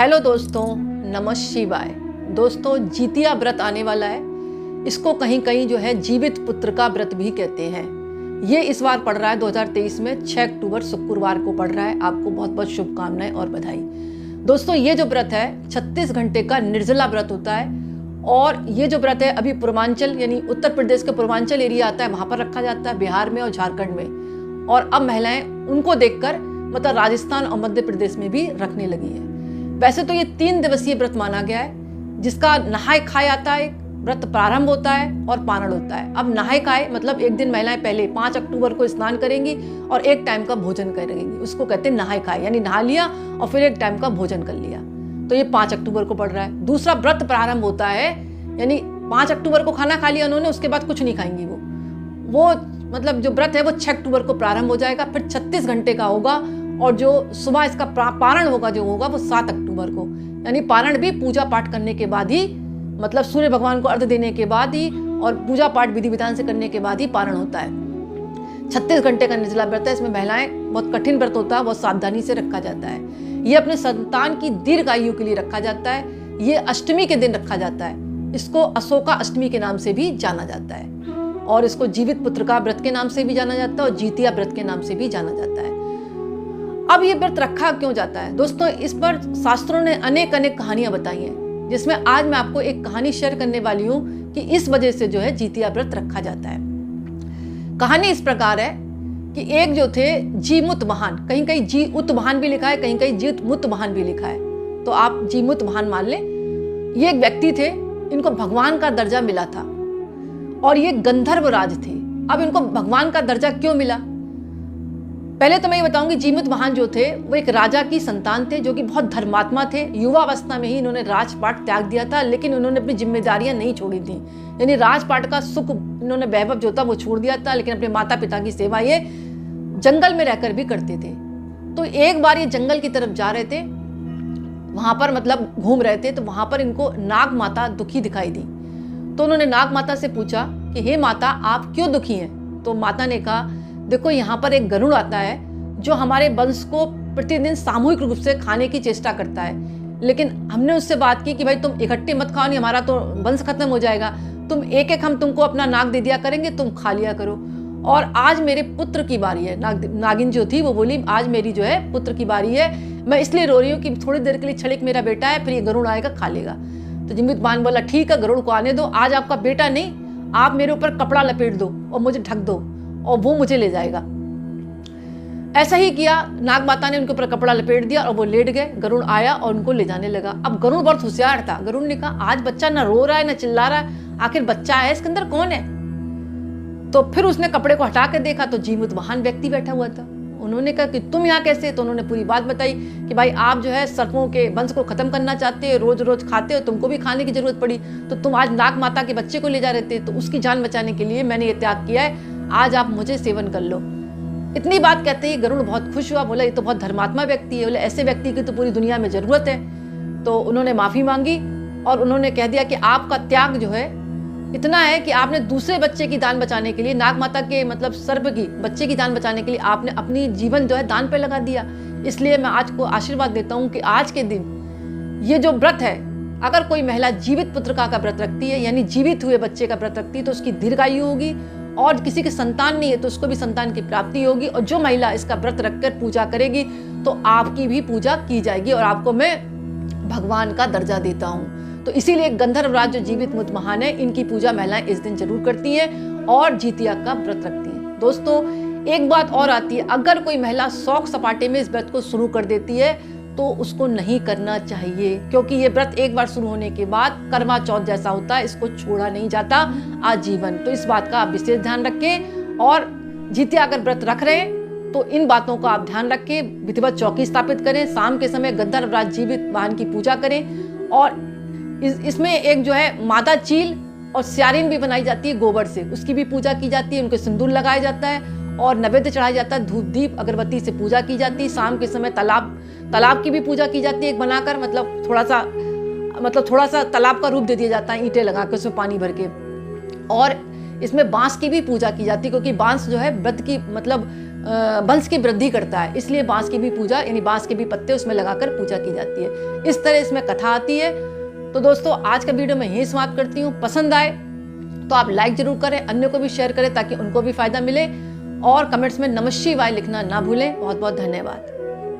Hello दोस्तों, नमः शिवाय। दोस्तों, जितिया व्रत आने वाला है। इसको कहीं कहीं जो है जीवित पुत्र का व्रत भी कहते हैं। ये इस बार पड़ रहा है 2023 में 6 अक्टूबर शुक्रवार को पड़ रहा है। आपको बहुत बहुत शुभकामनाएं और बधाई। दोस्तों, ये जो व्रत है 36 घंटे का निर्जला व्रत होता है। और ये जो व्रत है अभी पूर्वांचल यानी उत्तर प्रदेश के पूर्वांचल एरिया आता है, वहाँ पर रखा जाता है, बिहार में और झारखंड में। और अब महिलाएं उनको देखकर मतलब राजस्थान और मध्य प्रदेश में भी रखने लगी है। वैसे तो ये 3 दिवसीय व्रत माना गया है, जिसका नहाय खाए आता है, व्रत प्रारंभ होता है और पारण होता है। अब नहाय खाए मतलब एक दिन महिलाएं पहले 5 अक्टूबर को स्नान करेंगी और एक टाइम का भोजन करेंगी। उसको कहते हैं नहाय खाए, यानी नहा लिया और फिर एक टाइम का भोजन कर लिया। तो ये 5 अक्टूबर को पड़ रहा है। दूसरा व्रत प्रारंभ होता है, यानी 5 अक्टूबर को खाना खा लिया उन्होंने, उसके बाद कुछ नहीं खाएंगी वो मतलब जो व्रत है वो 6 अक्टूबर को प्रारंभ हो जाएगा, फिर 36 घंटे का होगा। और जो सुबह इसका पारण होगा जो होगा वो 7 अक्टूबर को, यानी पारण भी पूजा पाठ करने के बाद ही, मतलब सूर्य भगवान को अर्घ देने के बाद ही और पूजा पाठ विधि विधान से करने के बाद ही पारण होता है। 36 घंटे का निर्जला व्रत है। इसमें महिलाएं, बहुत कठिन व्रत होता है, बहुत सावधानी से रखा जाता है। ये अपने संतान की दीर्घ आयु के लिए रखा जाता है। ये अष्टमी के दिन रखा जाता है। इसको अशोका अष्टमी के नाम से भी जाना जाता है और इसको जीवित पुत्र का व्रत के नाम से भी जाना जाता है और जितिया व्रत के नाम से भी जाना जाता है। अब ये व्रत रखा क्यों जाता है दोस्तों, इस पर शास्त्रों ने अनेक कहानियां बताई हैं, जिसमें आज मैं आपको एक कहानी शेयर करने वाली हूं कि इस वजह से जो है जितिया व्रत रखा जाता है। कहानी इस प्रकार है कि एक जो थे जीमुत महान, कहीं कहीं जी उत महान भी लिखा है, कहीं कहीं जीत मुत महान भी लिखा है, तो आप जीमुत महान मान लें। ये एक व्यक्ति थे, इनको भगवान का दर्जा मिला था और ये गंधर्व राज थे। अब इनको भगवान का दर्जा क्यों मिला, पहले तो मैं ये बताऊंगी। जीमुत महान जो थे वो एक राजा की संतान थे, जो कि बहुत धर्मात्मा थे। युवा अवस्था में ही इन्होंने राजपाट त्याग दिया था, लेकिन उन्होंने अपनी जिम्मेदारियां नहीं छोड़ी थी। यानी राजपाट का सुख इन्होंने, वैभव जो था वो छोड़ दिया था, लेकिन अपने माता पिता की सेवा ये जंगल में रहकर भी करते थे। तो एक बार ये जंगल की तरफ जा रहे थे, वहां पर मतलब घूम रहे थे, तो वहां पर इनको नाग माता दुखी दिखाई दी। तो उन्होंने नाग माता से पूछा कि हे माता, आप क्यों दुखी हैं? तो माता ने कहा, देखो यहाँ पर एक गरुड़ आता है जो हमारे वंश को प्रतिदिन सामूहिक रूप से खाने की चेष्टा करता है, लेकिन हमने उससे बात की कि भाई तुम इकट्ठे मत खाओ, नहीं हमारा तो वंश खत्म हो जाएगा। तुम एक एक हम तुमको अपना नाग दे दिया करेंगे, तुम खा लिया करो। और आज मेरे पुत्र की बारी है। नागिन जो थी वो बोली, आज मेरी जो है पुत्र की बारी है, मैं इसलिए रो रही हूँ कि थोड़ी देर के लिए क्षणिक मेरा बेटा है, फिर ये गरुड़ आएगा खा लेगा। तो जीमुत महान बोला, ठीक है, गरुड़ को आने दो, आज आपका बेटा नहीं, आप मेरे ऊपर कपड़ा लपेट दो और मुझे ढक दो और वो मुझे ले जाएगा। ऐसा ही किया, नाग माता ने उनके ऊपर कपड़ा लपेट दिया और वो लेट गए। गरुड़ आया और उनको ले जाने लगा। अब गरुड़ बहुत होशियार था। गरुड़ ने कहा, आज बच्चा ना रो रहा है ना चिल्ला रहा है, आखिर बच्चा है, इसके अंदर कौन है? तो फिर उसने कपड़े को हटा के देखा तो जीमुत महान व्यक्ति बैठा हुआ था। उन्होंने कहा कि तुम यहाँ कैसे? तो उन्होंने पूरी बात बताई कि भाई आप जो है सर्पों के वंश को खत्म करना चाहते हो, रोज रोज खाते हो, तुमको भी खाने की जरूरत पड़ी, तो तुम आज नाग माता के बच्चे को ले जा रहे थे, तो उसकी जान बचाने के लिए मैंने ये त्याग किया है, आज आप मुझे सेवन कर लो। इतनी बात कहते ही गरुड़ बहुत खुश हुआ, बोला ये तो बहुत धर्मात्मा व्यक्ति है, बोले ऐसे व्यक्ति की तो पूरी दुनिया में जरूरत है। तो उन्होंने माफी मांगी और उन्होंने कह दिया कि आपका त्याग जो है इतना है कि आपने दूसरे बच्चे की जान बचाने के लिए, नाग माता के मतलब सर्प की बच्चे की जान बचाने के लिए आपने अपनी जीवन जो है दान पे लगा दिया। इसलिए मैं आज को आशीर्वाद देता हूँ कि आज के दिन ये जो व्रत है, अगर कोई महिला जीवित पुत्र का व्रत रखती है, यानी जीवित हुए बच्चे का व्रत रखती है, तो उसकी दीर्घायु होगी और किसी की संतान नहीं है तो उसको भी संतान की प्राप्ति होगी। और जो महिला इसका व्रत रखकर पूजा करेगी तो आपकी भी पूजा की जाएगी और आपको मैं भगवान का दर्जा देता हूँ। तो इसीलिए गंधर्व राज जो जीवित मुत महान है, इनकी पूजा महिलाएं इस दिन जरूर करती हैं और जितिया का व्रत रखती हैं। दोस्तों, एक बात और आती है, अगर कोई महिला शौक सपाटे में इस व्रत को शुरू कर देती है तो उसको नहीं करना चाहिए, क्योंकि ये व्रत एक बार शुरू होने के बाद करवा चौथ जैसा होता है, इसको छोड़ा नहीं जाता आजीवन। तो इस बात का आप विशेष ध्यान रखें और जितिया अगर व्रत रख रहे हैं तो इन बातों का आप ध्यान रखें। विधिवत चौकी स्थापित करें, शाम के समय गंधर्व राज जीवित वाहन की पूजा करें और इसमें एक जो है मादा चील और स्यारिन भी बनाई जाती है गोबर से, उसकी भी पूजा की जाती है, उनको सिंदूर लगाया जाता है और नैवेद्य चढ़ाया जाता है, धूप दीप अगरबत्ती से पूजा की जाती है। शाम के समय तालाब की भी पूजा की जाती है, एक बनाकर मतलब थोड़ा सा तालाब का रूप दे दिया जाता है, ईंटें लगाकर उसमें पानी भर के। और इसमें बांस की भी पूजा की जाती है, क्योंकि बांस जो है व्रत की मतलब वंश की वृद्धि करता है, इसलिए बांस की भी पूजा यानी बांस के भी पत्ते उसमें लगाकर पूजा की जाती है। इस तरह इसमें कथा आती है। तो दोस्तों आज का वीडियो मैं यहीं समाप्त करती हूँ। पसंद आए तो आप लाइक जरूर करें, अन्य को भी शेयर करें ताकि उनको भी फायदा मिले, और कमेंट्स में नमः शिवाय लिखना ना भूलें। बहुत बहुत धन्यवाद।